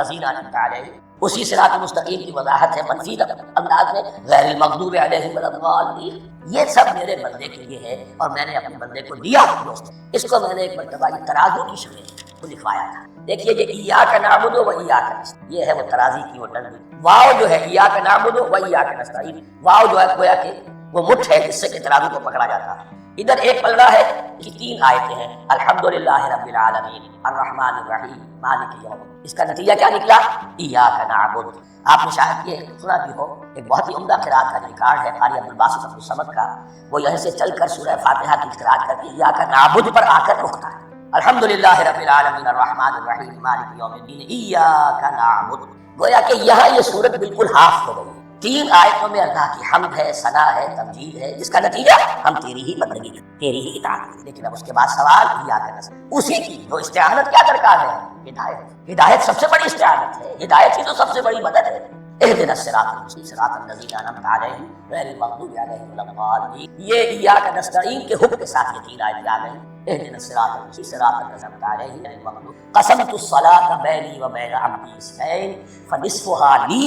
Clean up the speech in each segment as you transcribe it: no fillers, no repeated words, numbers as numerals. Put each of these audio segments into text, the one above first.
الذین انعمت علیہم، اسی صراط مستقیم کی وضاحت ہے منفی انداز میں، غیر المغضوب علیہم ولا الضالین۔ یہ سب میرے بندے کے لیے ہے اور میں نے اپنے بندے کو دیا دوست۔ اس کو میں نے ایک مرتبہ یہ ترازو کی شکل کو لکھوایا تھا۔ دیکھیے یہ ایاک نعبد و ایاک نستعین، یہ ہے وہ ترازی کی وہ ڈنڈی۔ واو جو ہے ایاک نعبد و ایاک نستعین، واو جو ہے گویا کہ وہ مٹھ ہے جس سے کہ ترازو کو پکڑا جاتا ہے۔ ادھر ایک پلڑا ہے، یہ 3 آیتیں ہیں، الحمدللہ رب العالمین الرحمن الرحیم مالک یوم الدین۔ اس کا نتیجہ کیا نکلا؟ ایاک نعبد۔ آپ نے شاید یہ سنا بھی ہو، ایک بہت ہی عمدہ قرات کا ریکارڈ ہے قاری عبدالباسط عبد الصمد کا، وہ یہیں سے چل کر سورہ فاتحہ کی قرات کر کے ایاک نعبد پر آ کر رکتا ہے، الحمدللہ رب العالمین الرحمن الرحیم مالک یوم الدین ایاک نعبد۔ گویا کہ یہاں یہ سورت بالکل ہاف ہو گئی۔ 3 آیتوں میں اللہ کی حمد ہے، ثنا ہے، تمجید ہے، جس کا نتیجہ ہم تیری ہی بندگی کریں، تیری ہی اطاعت کریں۔ لیکن اب اس کے بعد سوال ایاک نستعین، اسی کی جو استعانت کیا درکار ہے؟ ہدایت۔ ہدایت سب سے بڑی استعانت ہے، ہدایت ہی تو سب سے بڑی مدد ہے۔ اهدنا الصراط المستقیم صراط الذین انعمت علیہم غیر المغضوب علیہم ولا الضالین۔ یہ ایاک نستعین کے حکم کے ساتھ یہ 3 آیتیں آ گئیں۔ اهدنا الصراط المستقیم صراط الذین انعمت علیہم غیر المغضوب۔ قسمت الصلاۃ بینی وبین عبدی اثنین فنصفها لی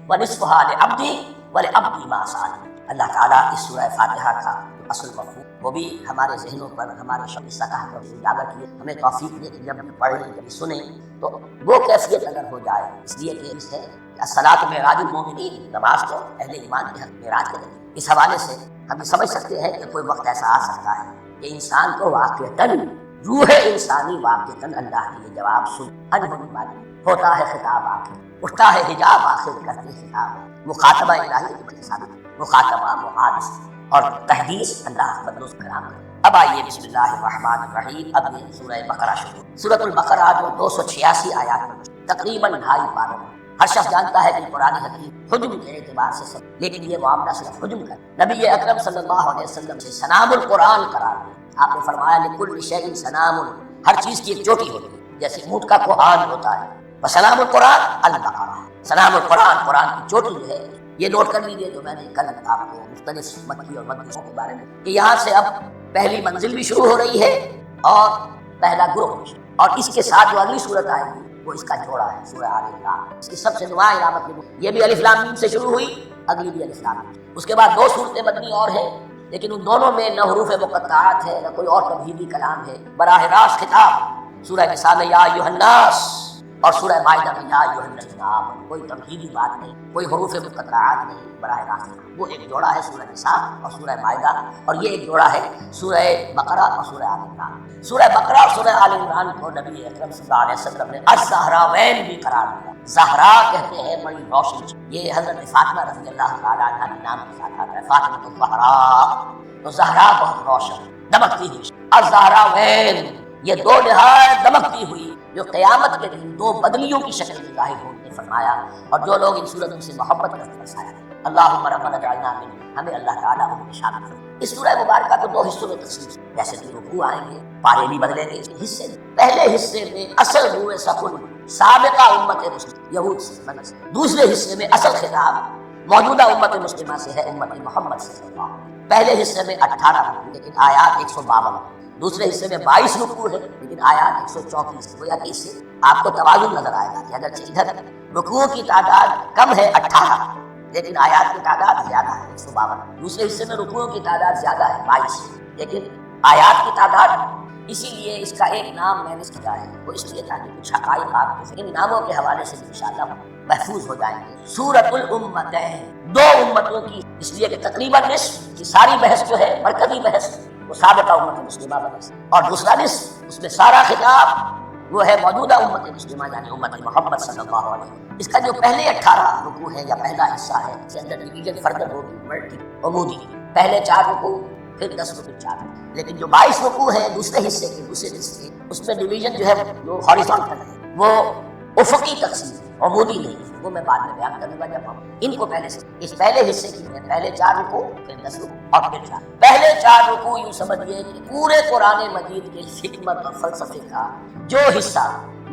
ونصفها لعبدی ولعبدی ما سأل۔ اللہ تعالیٰ اس سورہ فاتحہ کا اصل مفہوم وہ بھی ہمارے ذہنوں پر، ہمارے شعور سطح پر اجاگر کیے، ہمیں توفیق دے کہ جب پڑھیں جب سنیں تو وہ کیفیت اگر ہو جائے، اس لیے کہ اس ہے الصلاۃ معراج المومنین، نماز تو اہل ایمان کے معراج ہے۔ اس حوالے سے ہم یہ سمجھ سکتے ہیں کہ کوئی وقت ایسا آ سکتا ہے کہ انسان کو واقعتاً روح انسانی واقعتاً اللہ کے یہ جواب سن انہونی معلوم ہوتا ہے، خطاب آخر اٹھتا ہے، حجاب آخر کرتے خطاب، مخاطبہ الہی کے بڑے ثابت، مخاطبہ محادث اور تحدیث اللہ بندوں سے کلام ہے۔ اب آئیے بسم اللہ الرحمن الرحیم، اب یہ سورہ بقرہ شروع۔ سورۃ البقرہ جو 286 آیات میں تقریباً 2.5 پاروں میں۔ ہر شخص جانتا ہے کہ قرآن حکیم حجم کے اعتبار سے سب، لیکن یہ معاملہ صرف حجم کا۔ نبی اکرم صلی اللہ علیہ وسلم سے سنام القرآن قرار دیا۔ آپ نے فرمایا لکل شیء سنام، ہر چیز کی ایک چوٹی ہوتی ہے، جیسے اونٹ کا کوہان ہوتا ہے۔ وسلام القرآن البقرہ، سلام القرآن قرآن کی چوٹی جو ہے۔ یہ نوٹ کر لیجیے جو میں نے کل آپ کو مختلف مکی اور مدنی کے بارے میں کہ یہاں سے اب پہلی منزل بھی شروع ہو رہی ہے اور پہلا گروہ بھی، اور اس کے ساتھ جو اگلی صورت آئے گی وہ اس کا جوڑا ہے، سورہ آل عمران۔ اس کی سب سے نمایاں علامت یہ بھی الف لام میم سے شروع ہوئی، اگلی بھی الف لام میم۔ اس کے بعد 2 صورتیں مدنی اور ہیں، لیکن ان دونوں میں نہ حروف مقطعات ہے نہ کوئی اور تمہیدی کلام ہے، براہ راست خطاب۔ سورہ نساء میں یا ایھا الناس اور سورہ مائدہ میں یا ایھا الذین آمنوا، کوئی تمہیدی بات نہیں، کوئی حروف مقطعات نہیں، براہ راست۔ وہ ایک جوڑا ہے سورہ نساء اور سورہ مائدہ، اور یہ ایک جوڑا ہے سورہ بقرہ اور سورہ آل عمران۔ سورہ بقرہ اور سورہ آل عمران کو نبی اکرم صلی اللہ علیہ وسلم نے الزہراوین بھی قرار دیا۔ زہرا کہتے ہیں بڑی روشن، یہ حضرت فاطمہ رضی اللہ تعالیٰ عنہا کے نام کے ساتھ آتا ہے، فاطمہ الزہراء، تو زہرا بہت روشن دمکتی ہوئی۔ الزہراوین یہ 2 نہایت دمکتی ہوئی جو قیامت کے دن 2 بدلیوں کی شکل میں ظاہر ہونے فرمایا، اور جو لوگ ان صورتوں سے محبت کرتے فرمایا اللہم ربنا اجعلنا منہم، ہمیں اللہ تعالیٰ ان میں شامل کرے۔ اس سورہ مبارکہ کو 2 حصوں میں تقسیم، جیسے کہ رکوع آئیں گے، پارے بھی بدلیں گے۔ حصے پہلے حصے میں اصل روح سکون سابقہ امت مسلمہ یہود سے بدل، دوسرے حصے میں اصل خطاب موجودہ امت مسلمہ سے ہے، امت محمد صلی اللہ علیہ وسلم۔ پہلے حصے میں 18 رکوع لیکن آیات 152، دوسرے حصے میں 22 رکوع ہے لیکن آیات 134۔ گویا کہ اس سے آپ کو توازن نظر آئے گا کہ اگرچہ ادھر رکوع کی تعداد کم ہے 18 لیکن آیات کی تعداد زیادہ ہے 152، دوسرے حصے میں رکوعوں کی تعداد زیادہ ہے 22 لیکن آیات کی تعداد۔ اسی لیے اس کا ایک نام میں نے کیا ہے، وہ اس لیے تاکہ کچھ حقائق آپ کو ان ناموں کے حوالے سے انشاءاللہ محفوظ ہو جائیں گے۔ سورۃ الامتین، 2 امتوں کی، اس لیے کہ تقریباً نصف کی ساری بحث جو ہے مرکزی بحث وہ سابقہ امت مسلمہ بحث، اور دوسرا نصف اس میں سارا خطاب وہ ہے موجودہ امت مسلمہ یعنی امت محمد صلی اللہ علیہ وسلم۔ اس کا جو پہلے 18 رکوع ہے یا پہلا حصہ ہے، اس کے اندر ڈویژن فردر ہوگی، ملٹی عمودی، پہلے 4 رکوع پھر 10 رکوع 4، لیکن جو 22 رکوع ہے دوسرے حصے کے دوسرے حصے اس میں ڈویژن جو ہے جو ہاریزونٹل ہے، وہ افقی تقسیم ہے، عمودی نہیں، وہ میں بعد میں بیان کروں گا جب ہم ان کو پہلے سے اس پہلے حصے کی ہے، پہلے 4 رکوع پھر 10 رکوع اور پھر 4۔ پہلے 4 رکوع یوں سمجھیے کہ پورے قرآن مجید کے حکمت اور فلسفے کا جو حصہ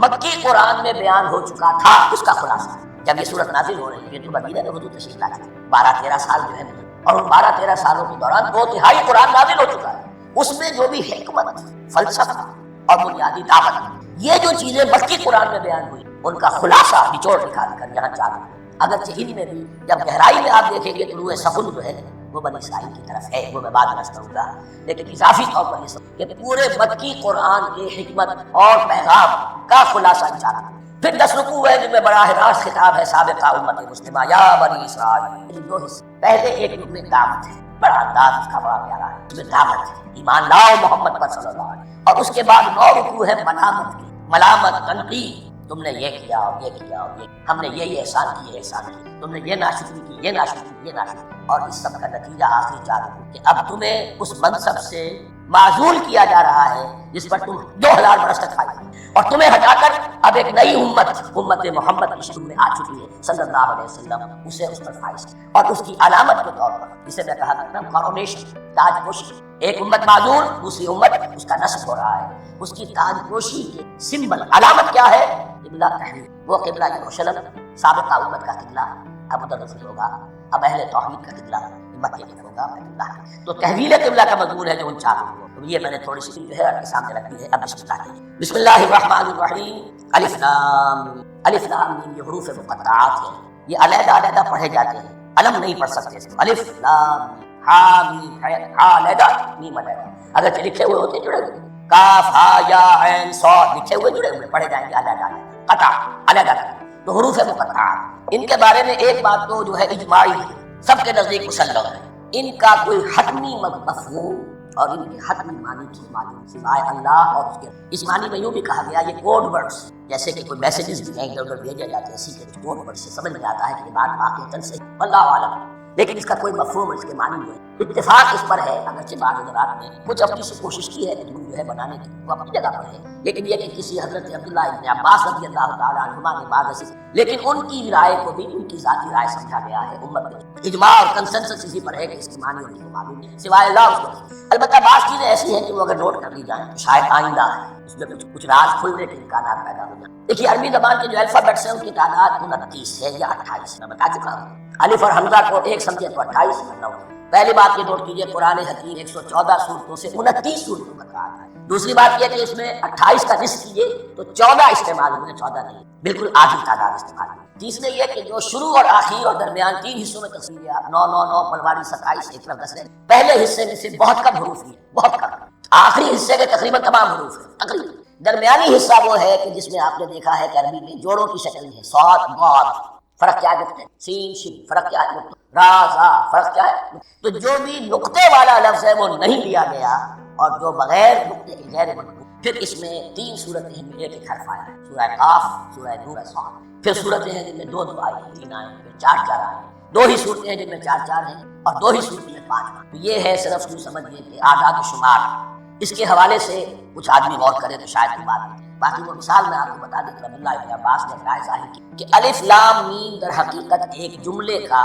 مکی قرآن میں بیان ہو چکا تھا اس کا خلاصہ ہے۔ جب یہ صورت نازل ہو رہی ہے تو مدینہ میں حضور تشریف لا چکے 12-13 سال جو ہے، اور ان 12-13 سالوں کے دوران 2/3 قرآن نازل ہو چکا ہے۔ اس میں جو بھی حکمت، فلسفہ اور بنیادی دعوت، یہ جو چیزیں مکی قرآن میں بیان ہوئی ان کا خلاصہ نچوڑ نکال کر یہاں چاہتا ہوں۔ اگرچہ ان میں بھی جب گہرائی میں آپ دیکھیں گے طلوع سخن جو ہے وہ بنی اسرائیل کی طرف ہے، وہ میں بعد میں کروں گا، لیکن اضافی طور پر یہ سب کہ پورے مکی قرآن کی حکمت اور پیغام کا خلاصہ چاہتا ہوں۔ پھر 10 رکوع ہے جن میں براہ راست خطاب ہے سابقہ امت مسلمہ یا بنی اسرائیل۔ دو حصے، پہلے ایک رکوع میں دعوت ہے، بڑا انداز اس کا بڑا پیارا ہے، اس میں دعوت ہے ایمان لاؤ محمد پر صلی اللہ علیہ وسلم، اور اس کے بعد 9 رکوع ہے ملامت کی، ملامت تنقید، تم نے یہ کیا اور یہ کیا اور یہ، ہم نے یہ احسان کی، احسان کی، تم نے یہ ناشکری کی، یہ ناشکری کی، یہ ناشکری، اور اس سب کا نتیجہ آخری 4 رکوع کہ اب تمہیں اس منصب سے معزول کیا جا رہا ہے جس پر تم 2000 برس تک فائز، اور تمہیں ہٹا کر اب ایک نئی امت محمد کی شکل میں آ چکی ہے صلی اللہ علیہ وسلم، اسے اس پر فائز، اور اس کی علامت کے طور پر جسے میں کہا کرتا ہوں کارونیشن، تاج پوشی، ایک امت معزول، دوسری امت اس کا نصب ہو رہا ہے، اس کی تاج پوشی کے سمبل علامت کیا ہے؟ قبلہ تحویل، وہ قبلہ یروشلم سابقہ امت کا قبلہ ابو تدفر ہوگا، اب اہل توحید کا قبلہ مکہ کی طرف ہوگا بیت اللہ کا، تو تحویل قبلہ کا مضمون ہے جو ان 4 کو، تو یہ میں نے تھوڑی سی جو ہے آپ کے سامنے رکھ دی ہے۔ اب بسم اللہ الرحمن الرحیم، الف لام، الف لام یہ حروف مقطعات ہیں، یہ علیحدہ علیحدہ پڑھے جاتے ہیں، علم نہیں پڑھ سکتے، الف لام ہا میم ہا علیحدہ میم علیحدہ، اگر لکھے ہوئے ہوتے جڑے ہوئے، کاف ہا یا عین صاد لکھے ہوئے جڑے ہوئے پڑھے جائیں گے علیحدہ علیحدہ، قطع علیحدہ، تو حروف مقطعات ان کے بارے میں ایک بات تو جو ہے اجماعی ہے، سب کے نزدیک مسلم ہے، ان کا کوئی حتمی مفہوم اور ان کے حتمی معنی کی معلوم سوائے اللہ اور اس کے، اس معنی میں یوں بھی کہا گیا یہ کوڈ ورڈز، جیسے کہ کوئی میسیجز بھی ہیں ادھر بھیجے جاتے ہیں، اسی کے کوڈ ورڈ سے سمجھ میں آتا ہے کہ یہ بات واقعتاً سے اللہ عالم، لیکن اس کا کوئی مفہوم اس کے معنی میں اتفاق اس پر ہے، اگرچہ بعض حضرات نے کچھ اپنی سے کوشش کی ہے کہ جو ہے بنانے کی وہ اپنی جگہ پر ہے، لیکن یہ کہ کسی حضرت عبداللہ ابن عباس رضی اللہ تعالیٰ عنہما نے بعض ایسی، لیکن ان کی رائے کو بھی ان کی ذاتی رائے سمجھا گیا ہے، امت میں اجماع اور کنسنسس اسی پر ہے کہ اس کی معنی ان کو معلوم ہے سوائے اللہ اس کو، البتہ بعض چیزیں ایسی ہیں کہ وہ اگر نوٹ کر لی جائیں تو شاید آئندہ ہے اس میں کچھ راز کھلنے کے امکانات پیدا ہو جائیں۔ دیکھیے عربی زبان کے جو الفابیٹس ہیں ان کی تعداد 29 ہے یا 28 میں بتا چکا ہوں، الف اور حمزہ کو ایک سمجھے تو 28 9۔ پہلی بات یہ نوٹ کیجئے قرآن حکیم 114 سورتوں سے 29 سورتوں کا کہا ہے، دوسری بات یہ کہ اس میں 28 کا نصف کیجئے تو 14 استعمال ہوئے، 14 نہیں، بالکل آدھی تعداد استعمال ہوئی۔ تیسرے یہ کہ جو شروع اور آخر اور درمیان 3 حصوں میں تقسیم کیا، 9 9 9 پلواری 27 ایک طرف 10 ہے، پہلے حصے میں سے بہت کم حروف ہیں، بہت کم، آخری حصے کے تقریباً تمام حروف ہیں تقریباً، درمیانی حصہ وہ ہے کہ جس میں آپ نے دیکھا ہے کہ عربی میں جوڑوں کی شکل ہے، صاد ضاد، فرق کیا ہے، سین شین فرق کیا ہے، را زا فرق کیا ہے، تو جو بھی نقطے والا لفظ ہے وہ نہیں لیا گیا، اور جو بغیر نقطے کے غیر منقوط، پھر اس میں 3 صورتیں ہیں، ایک ایک حرف آیا ہے، سورہ قاف، سورہ نور، صاد، پھر صورتیں ہیں جن میں 2 2 آئے ہیں، 3 آئے ہیں، پھر 4 4 آئے ہیں، 2 ہی صورتیں ہیں جن میں 4 4 ہیں، اور 2 ہی صورتیں ہیں 5 تو یہ ہے صرف یوں سمجھیے کہ اعداد و شمار، اس کے حوالے سے کچھ آدمی غور کرے تو شاید کی بات ہے، باقی وہ مثال میں آپ کو بتا دیں کہ عبداللہ ابن عباس نے رائے ظاہر کی کہ الف لام میم در حقیقت ایک جملے کا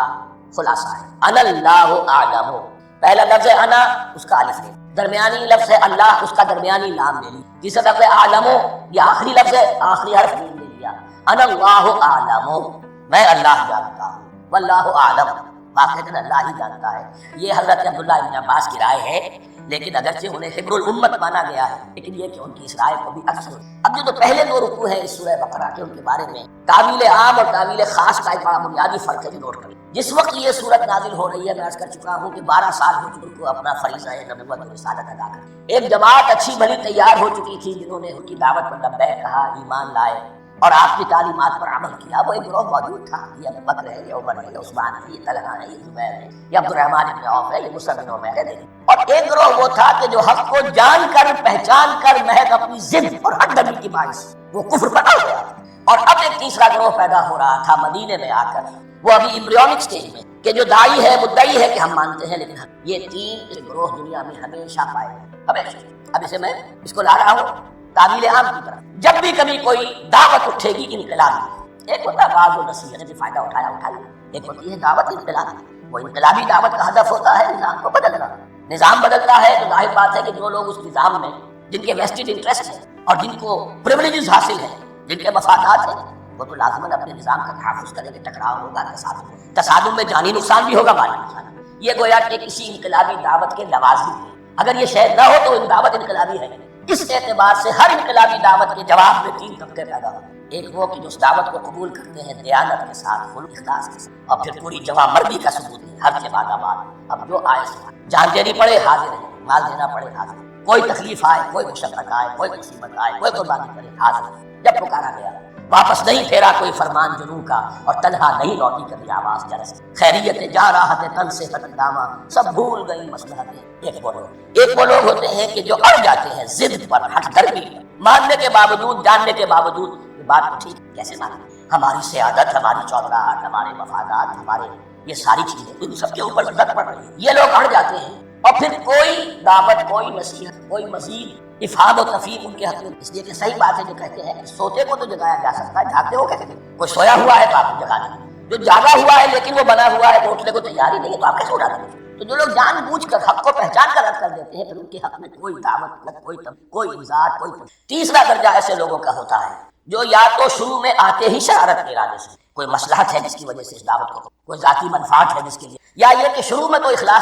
خلاصہ ہے، انا اللہ اعلم، پہلا لفظ ہے انا، اس کا الف ہے، درمیانی لفظ ہے اللہ، اس کا درمیانی لام لے لی، تیسرا لفظ ہے اعلم، یہ آخری لفظ ہے، آخری حرف میم لے لیا، انا اللہ اعلم، میں اللہ جانتا ہوں، واللہ اعلم، واقعتاً اللہ ہی جانتا ہے۔ یہ حضرت عبداللہ ابن عباس کی رائے ہے، لیکن اگرچہ انہیں حبر الامت مانا گیا ہے، لیکن یہ کہ ان کی اس رائے کو بھی اکثر، اب جو پہلے 2 رکوع ہیں اس سورہ بقرہ کے ان کے بارے میں تعویل عام اور تعویل خاص کا ایک بڑا بنیادی فرق ہے، نوٹ کریں۔ جس وقت یہ صورت نازل ہو رہی ہے، میں عرض کر چکا ہوں کہ 12 سال ہو چکے کو اپنا فریضہ نبوت اور رسالت ادا کر، ایک جماعت اچھی بھلی تیار ہو چکی تھی جنہوں نے ان کی دعوت پر لبیک کہا، ایمان لائے اور آپ کی تعلیمات پر عمل کیا، وہ ایک گروہ موجود تھا، یہ ابو بکر ہے، یہ عمر ہے، یہ عثمان ہے، یہ طلحہ ہے، یہ زبیر ہے، یہ عبد الرحمن بن عوف ہے، یہ مصعب بن عمیر ہے، اور ایک گروہ وہ تھا کہ جو حق کو جان کر پہچان کر محض اپنی ضد اور ہٹ دھرمی کی باعث وہ کفر پر آ گیا، اور اب ایک تیسرا گروہ پیدا ہو رہا تھا مدینے میں آ کر، وہ ابھی ایمبریونک سٹیج میں، کہ جو داعی ہے مدعی ہے کہ ہم مانتے ہیں، لیکن یہ 3 گروہ دنیا میں ہمیشہ پائے گئے، ہمیشہ۔ اب اسے میں اس کو لا رہا ہوں تعبیر عام کی طرف، جب بھی کبھی کوئی دعوت اٹھے گی انقلابی، ایک ہوتا ہے بعض و نصیحت سے فائدہ اٹھایا، ایک ہوتی ہے دعوت انقلابی، وہ انقلابی دعوت کا ہدف ہوتا ہے نظام کو بدلنا، نظام بدلتا ہے تو ظاہر بات ہے کہ جو لوگ اس نظام میں جن کے ویسٹڈ انٹرسٹ ہیں اور جن کو پریولیجز حاصل ہیں، جن کے مفادات ہیں، وہ تو لازماً اپنے نظام کا تحفظ کریں گے، ٹکراؤ ہوگا، تصادم میں جانی نقصان بھی ہوگا، مالی نقصان، یہ گویا کہ کسی انقلابی دعوت کے لوازم ہے، اگر یہ شے نہ ہو تو دعوت انقلابی ہے، اس اعتبار سے ہر انقلابی دعوت کے جواب میں تین طبقے پیدا ہوتے ہیں۔ ایک وہ کہ جو اس دعوت کو قبول کرتے ہیں دیانت کے ساتھ، خلوص اخلاص کے ساتھ، اور پھر پوری جواں مردی کا ثبوت ہے ہر کے بعد آباد۔ اب جو آئے جان دینی پڑے حاضر ہے، مال دینا پڑے حاضر ہے، کوئی تکلیف آئے، کوئی مشقت آئے، کوئی مصیبت آئے، کوئی قربانی کرے حاضر ہے۔ جب پکارا گیا واپس نہیں پھیرا کوئی فرمان جنوں کا، اور تنہا نہیں لوٹی کبھی آواز جرس، خیریت جا رہا ہے تن سے ہٹ داما، سب بھول گئی مصلحتیں۔ ایک وہ لوگ ہوتے ہیں کہ جو اڑ جاتے ہیں ضد پر، ہٹ درمی پر، ماننے کے باوجود، جاننے کے باوجود یہ بات تو ٹھیک ہے، کیسے مانیں؟ ہماری سیادت، ہماری چودراہٹ، ہمارے مفادات، ہمارے یہ ساری چیزیں ان سب کے اوپر زد پڑ رہی ہے، یہ لوگ اڑ جاتے ہیں، اور پھر کوئی دعوت، کوئی نصیحت، کوئی مزید افہام و تفہیم ان کے حق میں، اس لیے کہ صحیح بات ہے جو کہتے ہیں کہ سوتے کو تو جگایا جا سکتا ہے، جاگتے ہو کہتے ہیں کوئی سویا ہوا ہے تو آپ کو جگا دیں، جو جاگا ہوا ہے لیکن وہ بنا ہوا ہے تو اٹھنے کو تیار ہی نہیں ہے تو آپ کیسے اٹھا دیں؟ تو جو لوگ جان بوجھ کر حق کو پہچان کر رد کر دیتے ہیں، پھر ان کے حق میں کوئی دعوت، کوئی انذار، کوئی تیسرا درجہ ایسے لوگوں کا ہوتا ہے جو یا تو شروع میں آتے ہی شرارت کے ارادے سے، کوئی مصلحت ہے جس کی وجہ سے اس دعوت کو، کوئی ذاتی منفعت ہے جس کے لیے، یا یہ کہ شروع میں تو اخلاص